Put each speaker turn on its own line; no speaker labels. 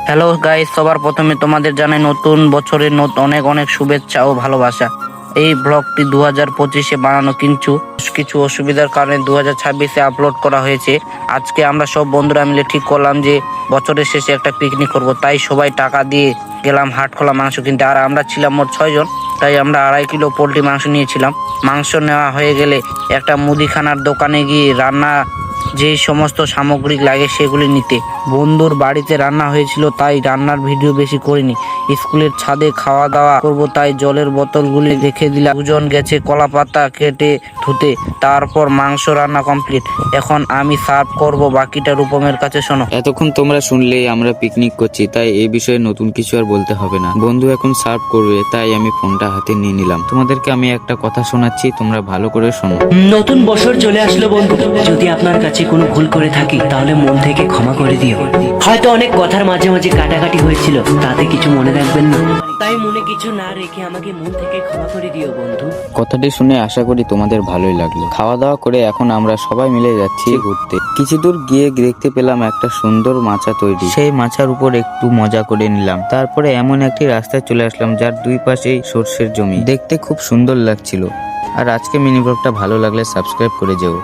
Hello guys, সবার প্রথমে তোমাদের জানাই নতুন বছরের অনেক অনেক শুভেচ্ছা ও ভালোবাসা। এই ব্লগটি 2025-এ বানানো, কিন্তু কিছু অসুবিধার কারণে 2026-এ আপলোড করা হয়েছে। আজকে আমরা সব বন্ধুরা মিলে ঠিক করলাম যে বছরের শেষে একটা পিকনিক করব, তাই সবাই টাকা দিয়ে গেলাম হাটখোলা মাংস কিনতে। আর আমরা ছিলাম মোট 6 জন, তাই আমরা 2.5 কিলো পোলট্রি মাংস নিয়েছিলাম। মাংস নেওয়া হয়ে গেলে একটা মুদিখানার দোকানে গিয়ে রান্না যেই সমস্ত সামগ্রী লাগে সেগুলি নিতে। বন্ধুর বাড়িতে রান্না হয়েছিল, তাই রান্নার ভিডিও বেশি করিনি। স্কুলের ছাদে খাওয়া দাওয়া করব, তাই জলের বোতলগুলি রেখে দিলাম। দুজন গেছে কলা পাতা কেটে ধুতে। তারপর মাংস রান্না কমপ্লিট। এখন আমি সার্ভ করব, বাকিটা রূপমের কাছে শোনো।
এতক্ষণ তোমরা শুনলেই আমরা পিকনিক করছি, তাই এই বিষয়ে নতুন কিছু আর বলতে হবে না। বন্ধু এখন সার্ভ করবে, তাই আমি ফোনটা হাতে নিয়ে নিলাম। তোমাদেরকে আমি একটা কথা শোনাচ্ছি, তোমরা ভালো করে শোনো।
নতুন বছর চলে আসলো বন্ধু, যদি আপনার কাছে কোনো ভুল করে থাকি তাহলে মন থেকে ক্ষমা করে দিও। হয়তো অনেক কথার মাঝে মাঝে কাটাকাটি হয়েছিল, তাতে কিছু মনে রাখবেন না। তাই মনে কিছু না রেখে আমাকে মন থেকে ক্ষমা করে দিও বন্ধু।
কথাটি শুনে আশা করি তোমাদের ভালোই লাগলো। খাওয়া দাওয়া করে এখন আমরা সবাই মিলে যাচ্ছি ঘুরতে। কিছু দূর গিয়ে দেখতে পেলাম একটা সুন্দর মাচা তৈরি। সেই মাচার উপর একটু মজা করে নিলাম। তারপরে এমন একটি রাস্তায় চলে আসলাম যার দুই পাশেই সর্ষের জমি। দেখতে খুব সুন্দর লাগছিল। আর আজকে মিনি ব্লগটা ভালো লাগলে সাবস্ক্রাইব করে যেও।